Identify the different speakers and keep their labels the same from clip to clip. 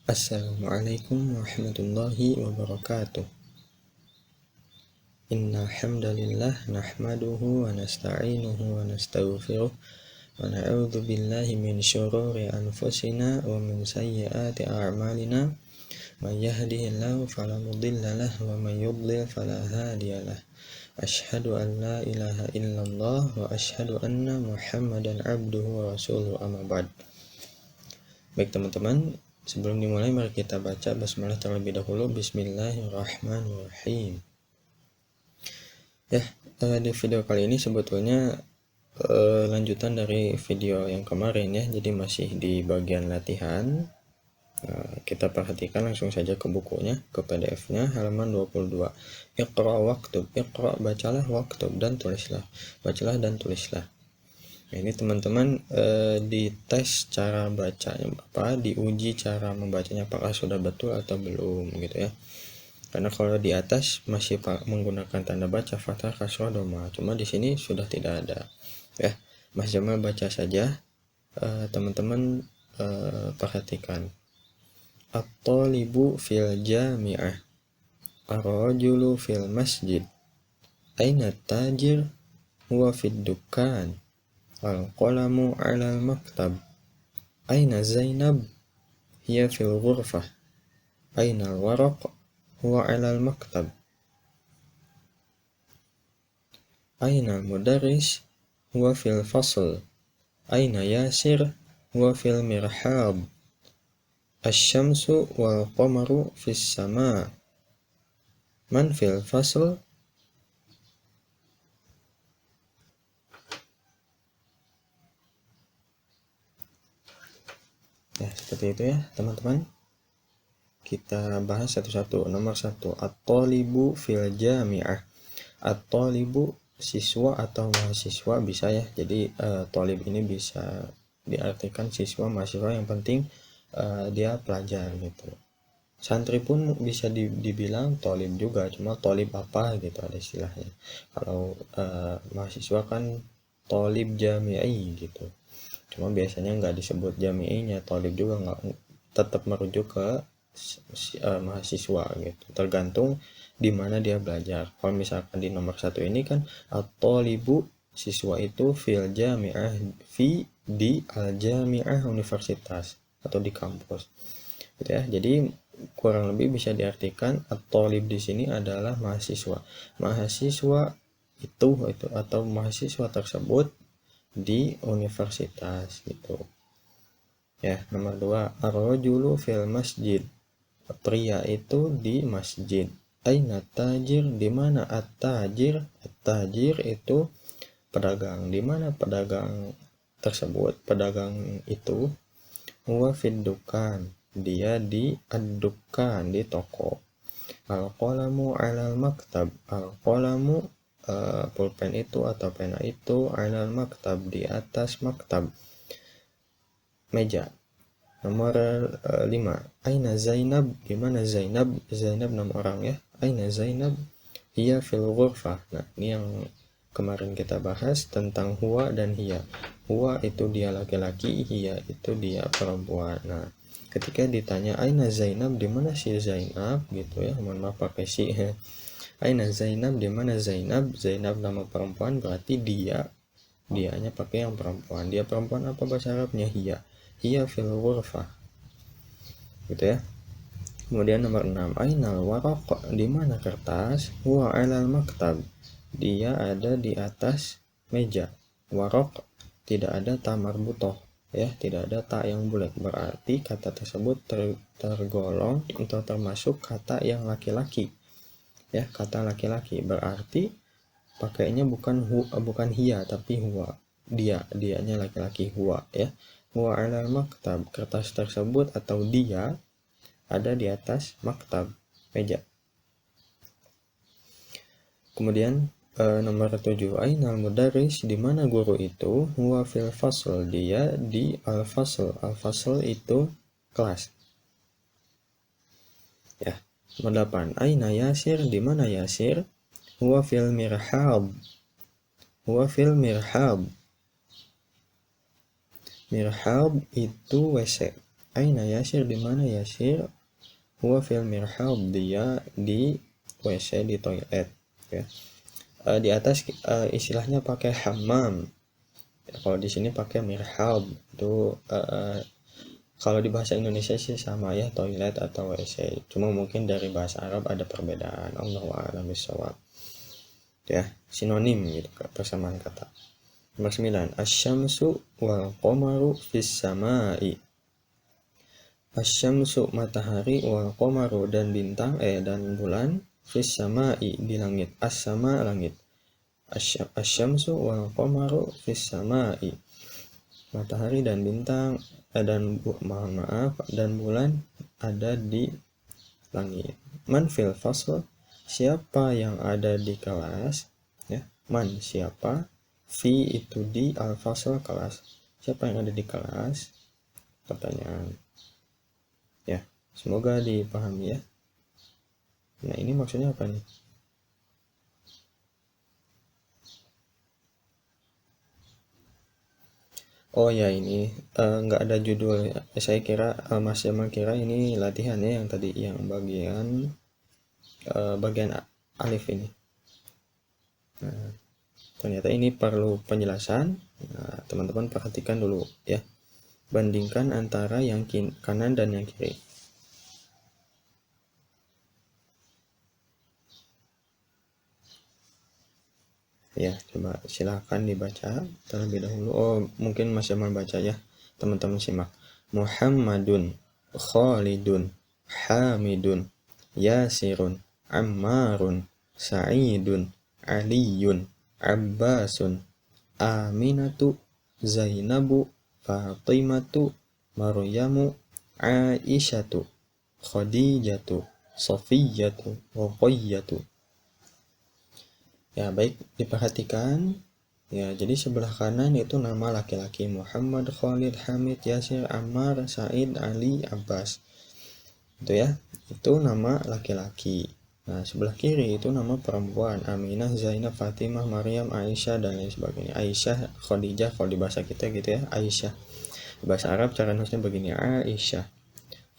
Speaker 1: Assalamualaikum warahmatullahi wabarakatuh. Innal hamdalillah nahmaduhu wa nasta'inuhu wa nastaghfiruh wa na'udzu billahi min syururi anfusina wa min sayyiati a'malina. May yahdihillahu fala mudilla lahu wa may yudlil fala hadiyalah. Asyhadu an la ilaha illallah wa asyhadu anna Muhammadan abduhu wa rasuluhu, amma ba'd. Baik teman-teman, sebelum dimulai mari kita baca basmalah terlebih dahulu. Bismillahirrahmanirrahim. Di video kali ini sebetulnya lanjutan dari video yang kemarin ya. Jadi masih di bagian latihan. Kita perhatikan langsung saja ke bukunya, ke PDF-nya halaman 22. Iqra waktub. Iqra, bacalah, waktub, dan tulislah. Bacalah dan tulislah. Nah, ini teman-teman dites cara bacanya, diuji cara membacanya apakah sudah betul atau belum gitu ya. Karena kalau di atas masih menggunakan tanda baca fathah, kasrah, dhamma, cuma di sini sudah tidak ada ya. Mas Jamal baca saja, teman-teman perhatikan. At-talibu fil jami'ah, ar-rajulu fil masjid, aina tajir, huwa fid dukkan, al-qalamu 'alal maktab, aina Zainab, hiya fil ghurfah, aina al-waraq, huwa 'alal maktab, aina al-mudarris, huwa fil fasl, aina Yasir, huwa fil mirhab, asy-syamsu wal qamaru fis sama, man fil fasl. Ya, seperti itu ya teman-teman. Kita bahas satu-satu. Nomor 1, at-talibu fil jami'ah. At-talibu siswa atau mahasiswa bisa ya. Jadi talib ini bisa diartikan siswa, mahasiswa, yang penting dia pelajar gitu. Santri pun bisa dibilang talib juga, cuma talib apa gitu ada istilahnya. Kalau mahasiswa kan talib jami'i gitu. Cuma biasanya nggak disebut jami'inya, talib juga nggak, tetap merujuk ke mahasiswa gitu, tergantung di mana dia belajar. Kalau misalkan di nomor 1 ini kan at-talibu siswa itu fil jami'ah, di al-jami'ah universitas atau di kampus gitu ya. Jadi kurang lebih bisa diartikan at-talib di sini adalah mahasiswa. Mahasiswa itu atau mahasiswa tersebut di universitas gitu ya. Nomor 2, ar-rajulu fil masjid, pria itu di masjid. Aina tajir, di mana at-tajir? At-tajir itu pedagang. Di mana pedagang tersebut? Pedagang itu huwa fid dukan, dia di ad-dukan, di toko. Al-qalamu 'alal maktab, al-qalamu pulpen itu atau pena itu, 'alal maktab, di atas maktab, meja. Nomor 5, aina Zainab, di mana Zainab? Zainab nama orang ya. Aina Zainab, hiya fil ghurfah. Nah, ini yang kemarin kita bahas tentang huwa dan hiya. Huwa itu dia laki-laki, hiya itu dia perempuan. Nah, ketika ditanya aina Zainab, di mana si Zainab gitu ya. Mohon maaf pakai si. Aina Zainab, di mana Zainab? Zainab nama perempuan, berarti dianya pakai yang perempuan. Dia perempuan apa bahasa Arabnya? Hiya. Hiya fil ghurfah gitu ya. Kemudian nomor 6, ainal waraq, di mana kertas? Huwa 'alal maktab, dia ada di atas meja. Waraq tidak ada ta marbutoh ya, tidak ada ta yang bulat, berarti kata tersebut tergolong atau termasuk kata yang laki-laki ya. Kata laki-laki berarti pakainya bukan hiya tapi huwa. Dianya laki-laki, huwa ya. Huwa 'alal maktab, kertas tersebut atau dia ada di atas maktab, meja. Kemudian nomor 7, ainal mudarris, di mana guru itu? Huwa fil fasl, dia di al-fasl. Al-fasl itu kelas ya. Nomor 8, aina Yasir, di mana Yasir? Huwa fil mirhab. Huwa fil mirhab. Mirhab itu WC Aina Yasir, di mana Yasir? Huwa fil mirhab, dia di WC, di toilet ya. Di atas istilahnya pakai hammam. Kalau di sini pakai mirhab. Itu kalau di bahasa Indonesia sih sama ya, toilet atau WC. Cuma mungkin dari bahasa Arab ada perbedaan. Allahu a'lam bishawab. Ya, sinonim gitu, persamaan kata. Nomor 9, asyamsu wal qamaru fis samai. Asyamsu, matahari, wal qamaru, dan bintang dan bulan, fis samai, di langit. As-sama, langit. Asyamsu wal qamaru fis samai. Matahari dan bintang dan bulan ada di langit. Man fil fasl, siapa yang ada di kelas ya. Man, siapa, fi itu di, al fasl, kelas. Siapa yang ada di kelas? Pertanyaan. Ya, semoga dipahami ya. Nah, ini maksudnya apa nih? Oh ya, ini nggak ada judul. Saya kira Mas Jamal kira ini latihannya yang tadi, yang bagian alif ini. Nah, ternyata ini perlu penjelasan. Nah, teman-teman perhatikan dulu ya. Bandingkan antara yang kanan dan yang kiri. Ya, coba silakan dibaca terlebih dahulu. Oh, mungkin Mas Jamal baca ya. Teman-teman simak. Muhammadun, Khalidun, Hamidun, Yasirun, Ammarun, Sa'idun, Aliyun, Abbasun, Aminatu, Zainabu, Fatimatu, Maryamu, Aisyatu, Khadijatu, Sofiyatu, Ruqayyatu. Ya, baik, diperhatikan. Ya, jadi sebelah kanan itu nama laki-laki, Muhammad, Khalid, Hamid, Yasir, Ammar, Said, Ali, Abbas. Itu ya, itu nama laki-laki. Nah, sebelah kiri itu nama perempuan, Aminah, Zainab, Fatimah, Maryam, Aisyah, dan lain sebagainya. Aisyah, Khadijah, kalau di bahasa kita gitu ya, Aisyah. Di bahasa Arab cara nulisnya begini, Aisyah,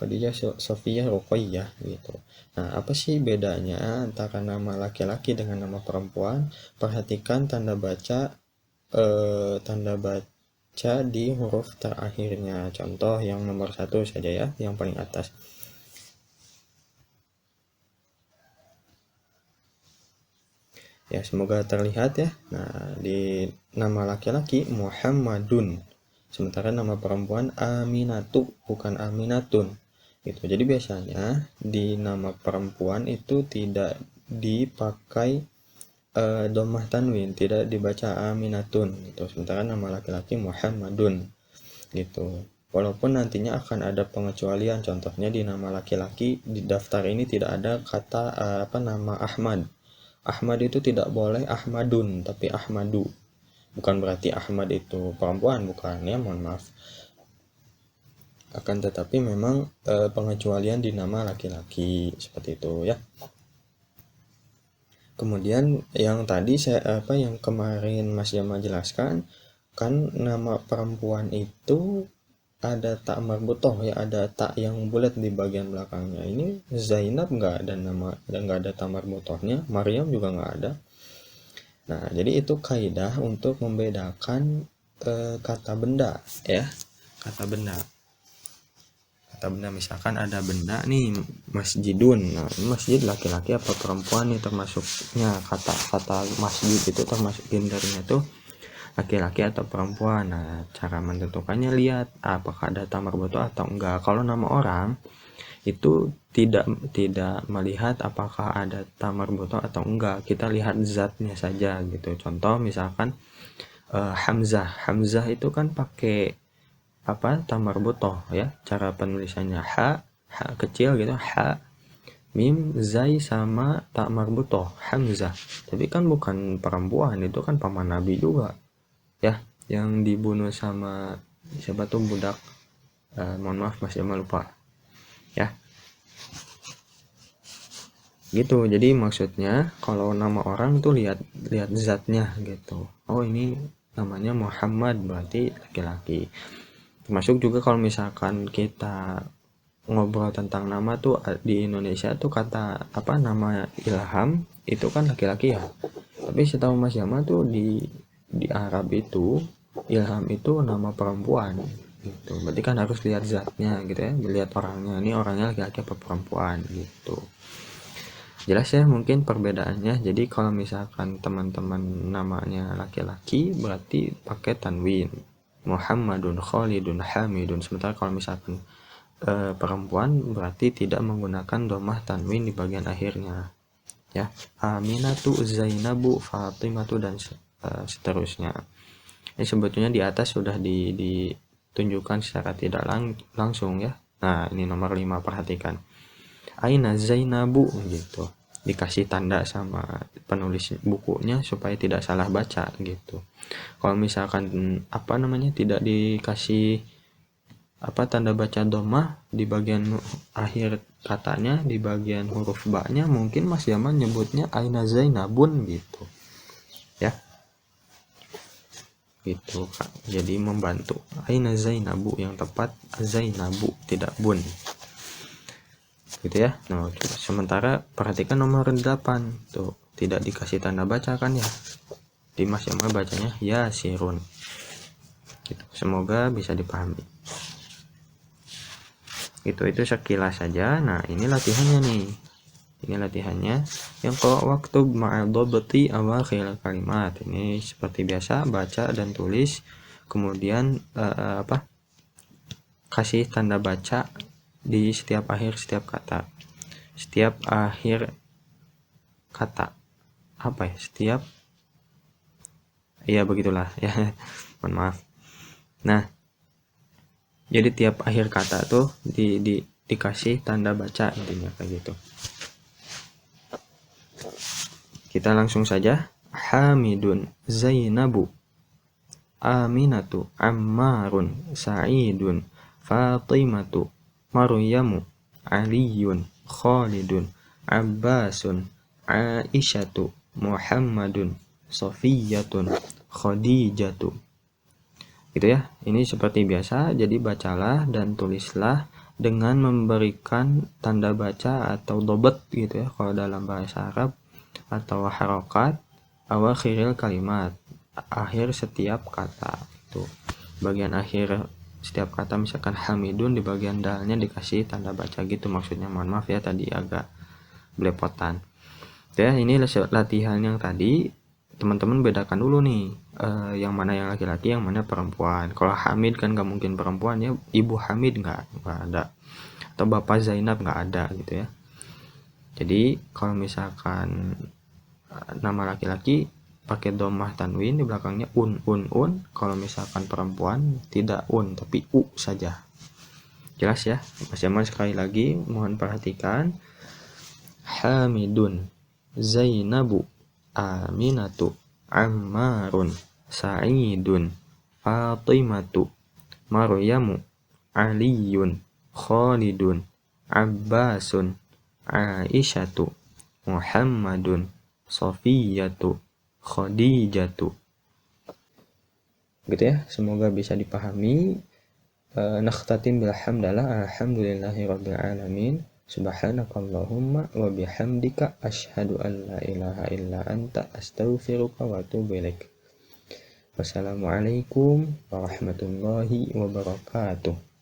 Speaker 1: Khadijah, Sofiyah, Ruqayyah gitu. Nah, apa sih bedanya antara nama laki-laki dengan nama perempuan? Perhatikan tanda baca di huruf terakhirnya. Contoh yang nomor 1 saja ya, yang paling atas. Ya, semoga terlihat ya. Nah, di nama laki-laki Muhammadun, sementara nama perempuan Aminatu, bukan Aminatun. Gitu. Jadi biasanya di nama perempuan itu tidak dipakai dhammah tanwin, tidak dibaca Aminatun gitu. Sementara nama laki-laki Muhammadun gitu. Walaupun nantinya akan ada pengecualian, contohnya di nama laki-laki di daftar ini tidak ada kata nama Ahmad. Ahmad itu tidak boleh Ahmadun, tapi Ahmadu. Bukan berarti Ahmad itu perempuan, bukan ya, mohon maaf. Akan tetapi memang pengecualian di nama laki-laki seperti itu ya. Kemudian yang tadi yang kemarin Mas Jamal jelaskan, kan nama perempuan itu ada tak marbutoh ya, ada tak yang bulat di bagian belakangnya. Ini Zainab nggak ada nama dan nggak ada tak marbutohnya, Maryam juga nggak ada. Nah, jadi itu kaidah untuk membedakan kata benda ya, kata benda misalkan ada benda nih, masjidun. Nah, ini masjid laki-laki apa perempuan nih, termasuknya kata masjid itu termasuk gendernya tuh laki-laki atau perempuan. Nah, cara menentukannya lihat apakah ada ta marbutoh atau enggak. Kalau nama orang itu tidak melihat apakah ada ta marbutoh atau enggak, kita lihat zatnya saja gitu. Contoh misalkan Hamzah itu kan pakai ta marbutoh ya, cara penulisannya ha kecil gitu, ha mim zai sama ta marbutoh, Hamzah. Tapi kan bukan perempuan, itu kan paman Nabi juga ya, yang dibunuh sama siapa tuh budak, mohon maaf Mas Jamal lupa ya gitu. Jadi maksudnya kalau nama orang tuh lihat zatnya gitu. Oh, ini namanya Muhammad, berarti laki-laki. Termasuk juga kalau misalkan kita ngobrol tentang nama tuh di Indonesia tuh kata apa nama Ilham itu kan laki-laki ya. Tapi setahu Mas Yama tuh di Arab itu Ilham itu nama perempuan gitu. Berarti kan harus lihat zatnya gitu ya, melihat orangnya. Ini orangnya laki-laki apa perempuan gitu. Jelas ya mungkin perbedaannya. Jadi kalau misalkan teman-teman namanya laki-laki berarti pakai tanwin. Muhammadun, Khalidun, Hamidun. Sementara kalau misalkan perempuan berarti tidak menggunakan domah tanwin di bagian akhirnya. Ya, Aminatu, Zainabu, Fatimatu dan seterusnya. Ini sebetulnya di atas sudah ditunjukkan secara tidak langsung ya. Nah, ini nomor 5 perhatikan. Aina Zainabu gitu. Dikasih tanda sama penulis bukunya supaya tidak salah baca gitu. Kalau misalkan apa namanya tidak dikasih apa tanda baca domah di bagian akhir katanya, di bagian huruf ba-nya, mungkin Mas Yaman nyebutnya Aina Zainabun gitu ya, gitu Kak. Jadi membantu Aina Zainabu, yang tepat Zainabu tidak bun gitu ya. Nah, sementara perhatikan nomor 8 tuh tidak dikasih tanda baca kan ya, di Mas Yaman bacanya Yasirun gitu. Semoga bisa dipahami. Itu sekilas saja. Nah, ini latihannya nih. Ini latihannya. Yang kalau waktu ma'adobati awakhir kalimat. Ini seperti biasa baca dan tulis. Kemudian kasih tanda baca di setiap akhir setiap kata. Setiap akhir kata. Apa ya? Setiap ya begitulah ya. Mohon maaf. Nah, jadi tiap akhir kata tuh dikasih tanda baca intinya kayak gitu. Kita langsung saja. Hamidun, Zainabu, Aminatu, Ammarun, Sa'idun, Fatimatu, Maryamu, Aliyun, Khalidun, Abbasun, Aisyatu, Muhammadun, Sofiyatun, Khadijatu. Gitu ya. Ini seperti biasa, jadi bacalah dan tulislah dengan memberikan tanda baca atau dobet gitu ya kalau dalam bahasa Arab, atau harokat awakhiril kalimat, akhir setiap kata. Itu bagian akhir setiap kata, misalkan Hamidun, di bagian dalnya dikasih tanda baca gitu maksudnya. Mohon maaf ya tadi agak belepotan ya. Ini latihan yang tadi teman-teman bedakan dulu nih yang mana yang laki-laki, yang mana perempuan. Kalau Hamid kan gak mungkin perempuan ya, Ibu Hamid nggak ada, atau Bapak Zainab nggak ada gitu ya. Jadi kalau misalkan nama laki-laki pakai domah tanwin, di belakangnya un. Kalau misalkan perempuan tidak un tapi u saja. Jelas ya Mas Jamal? Sekali lagi mohon perhatikan. Hamidun, Zainabu, Aminatu, Ammarun, Sa'idun, Fatimatu, Maryamu, Aliyun, Khalidun, Abbasun, Aisyatu, Muhammadun, Sofiyatu, Khadijatu. Gitu ya, semoga bisa dipahami. Nakhtatim bil hamdalah, alhamdulillahi rabbil alamin. Subhanakallahumma wa bihamdika asyhadu an la ilaha illa anta astaghfiruka wa atubu ilaik. Wassalamualaikum warahmatullahi wabarakatuh.